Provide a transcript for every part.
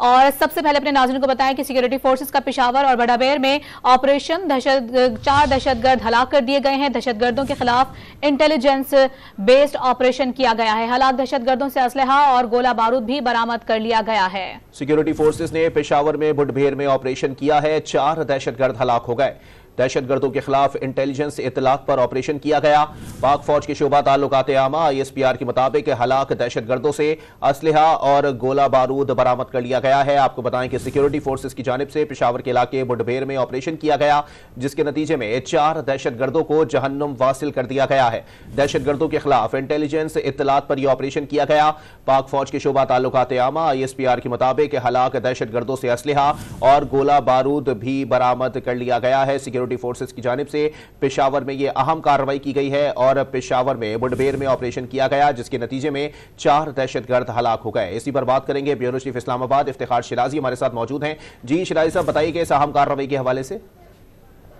और सबसे पहले अपने नाज़रीन को बताएं कि सिक्योरिटी फोर्सेस का पेशावर और बड़ाबेर में ऑपरेशन 4 दहशतगर्द हलाक कर दिए गए हैं। दहशतगर्दों के खिलाफ इंटेलिजेंस बेस्ड ऑपरेशन किया गया है। हलाक दहशतगर्दों से असलहा और गोला बारूद भी बरामद कर लिया गया है। सिक्योरिटी फोर्सेस ने पेशावर में बुडभेर में ऑपरेशन किया है। 4 दहशतगर्द हलाक हो गए। दहशतगर्दों के खिलाफ इंटेलिजेंस इत्तलात पर ऑपरेशन किया गया। पाक फौज के शोबा ताल्लुकात आमा ISPR के मुताबिक हलाक दहशतगर्दों से असलहा और गोला बारूद बरामद कर लिया गया है। आपको बताएं कि सिक्योरिटी फोर्सेस की जानिब से पेशावर के इलाके बुडभेर में ऑपरेशन किया गया, जिसके नतीजे में 4 दहशतगर्दों को जहन्नुम वासिल कर दिया गया है। दहशतगर्दों के खिलाफ इंटेलिजेंस इत्तलात पर यह ऑपरेशन किया गया। पाक फौज के शोबा ताल्लुकात आमा ISPR के मुताबिक हलाक दहशतगर्दों से असलहा और गोला बारूद भी बरामद कर लिया गया है। सिक्योरिटी फोर्सेस की जानिब से पेशावर में यह अहम कार्रवाई की गई है और पेशावर में बुडभेर में ऑपरेशन किया गया, जिसके नतीजे में 4 दहशतगर्द हलाक हो गए। इसी पर बात करेंगे ब्यूरो चीफ इस्लामाबाद इफ्तिखार शिराजी हमारे साथ मौजूद हैं। जी शिराजी साहब, बताइए कि इस अहम कार्रवाई के हवाले से।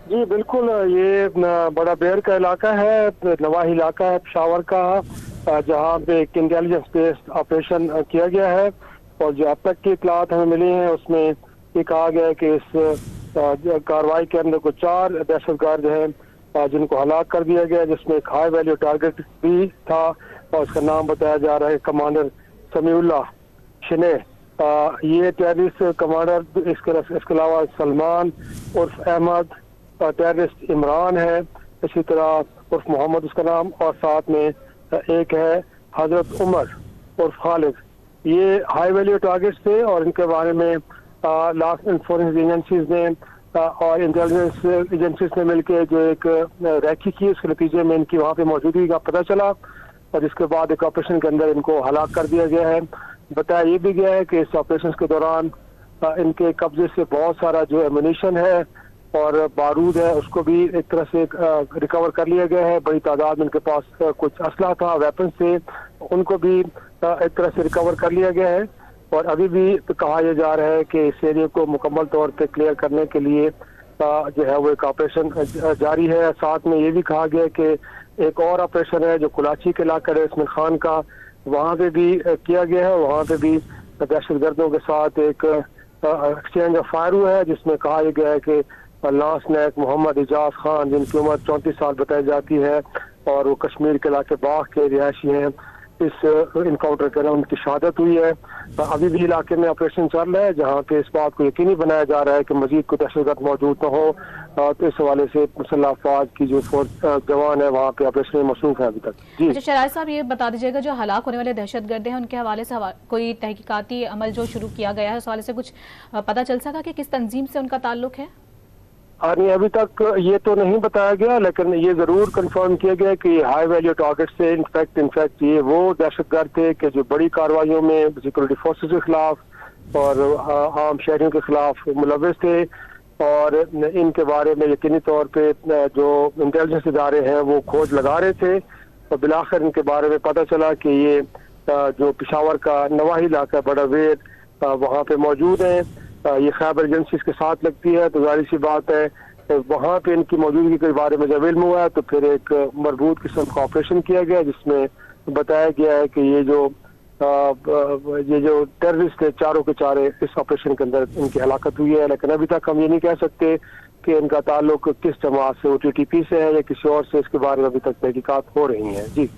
जी बिल्कुल, ये बड़ा बेर का इलाका है, नवाही इलाका है पेशावर का, जहाँ पे एक इंटेलिजेंस बेस्ड ऑपरेशन किया गया है। और जो अब तक की इतलात हमें मिली हैं उसमें ये कहा गया है कि इस कार्रवाई के अंदर कुछ 4 दहशतगर्द हैं जिनको हलाक कर दिया गया, जिसमें एक हाई वैल्यू टारगेट भी था और उसका नाम बताया जा रहा है कमांडर समीउल्लाह शिने। ये टेररिस्ट कमांडर, इसके अलावा सलमान उर्फ अहमद, टेररिस्ट इमरान है, इसी तरह उर्फ मोहम्मद उसका नाम, और साथ में एक है हजरत उमर उर्फ खालिद। ये हाई वैल्यू टारगेट्स थे और इनके बारे में लास्ट इंफोरेंस एजेंसीज ने और इंटेलिजेंस एजेंसीज ने मिलकर जो एक रैकी की, उसके नतीजे में इनकी वहाँ पे मौजूदगी का पता चला और जिसके बाद एक ऑपरेशन के अंदर इनको हलाक कर दिया गया है। बताया ये भी गया है कि इस ऑपरेशन के दौरान इनके कब्जे से बहुत सारा जो एमुनिशन है और बारूद है उसको भी एक तरह से रिकवर कर लिया गया है। बड़ी तादाद में इनके पास कुछ असला था, वेपन से, उनको भी एक तरह से रिकवर कर लिया गया है। और अभी भी कहा यह जा रहा है कि इस एरिया को मुकम्मल तौर पे क्लियर करने के लिए जो है वो एक ऑपरेशन जारी है। साथ में ये भी कहा गया कि एक और ऑपरेशन है जो कुलाची के इलाका है इसमें खान का, वहाँ पे भी किया गया है। वहाँ पे भी दहशतगर्दों के साथ एक एक्सचेंज ऑफ फायर हुआ है, जिसमें कहा गया है कि लांस नायक मोहम्मद इजाज खान, जिनकी उम्र 34 साल बताई जाती है और वो कश्मीर के इलाके बाग के रिहायशी हैं, इस इनकाउंटर के दौरान उनकी शहादत हुई है। अभी भी इलाके में ऑपरेशन चल रहा है जहाँ पे इस बात को यकीनी बनाया जा रहा है कि मजीद कोई दहशतगर्द मौजूद न हो। तो इस हवाले से मुसल्लह अफवाज की जो जवान है वहाँ पे ऑपरेशन में मसरूफ है अभी तक। जी अच्छा शराज साहब, ये बता दीजिएगा जो हलाक होने वाले दहशतगर्द हैं उनके हवाले से कोई तहकीकाती अमल जो शुरू किया गया है उस हवाले से कुछ पता चल सका कि किस तंजीम से उनका ताल्लुक है? नहीं, अभी तक ये तो नहीं बताया गया, लेकिन ये जरूर कंफर्म किया गया कि हाई वैल्यू टारगेट से इनफैक्ट ये वो दहशतगर्द थे कि जो बड़ी कार्रवाइयों में सिक्योरिटी फोर्सेस के खिलाफ और आम शहरियों के खिलाफ मुलविस थे। और इनके बारे में यकीनी तौर पे जो इंटेलिजेंस इदारे हैं वो खोज लगा रहे थे और बिलाखिर इनके बारे में पता चला कि ये जो पेशावर का नवाही इलाका बड़ा वेद वहाँ पे मौजूद है। ये खैबर एजेंसी के साथ लगती है, तो जाहिर सी बात है वहाँ पे इनकी मौजूदगी के बारे में जब इल्म हुआ है तो फिर एक मरबूत किस्म का ऑपरेशन किया गया, जिसमें बताया गया है कि ये जो टेररिस्ट थे चारों के चारे इस ऑपरेशन के अंदर इनकी हलाकत हुई है। लेकिन अभी तक हम ये नहीं कह सकते कि इनका ताल्लुक किस जमात से, OTTP से है या किसी और से, इसके बारे में अभी तक तहकीकात हो रही हैं। जी।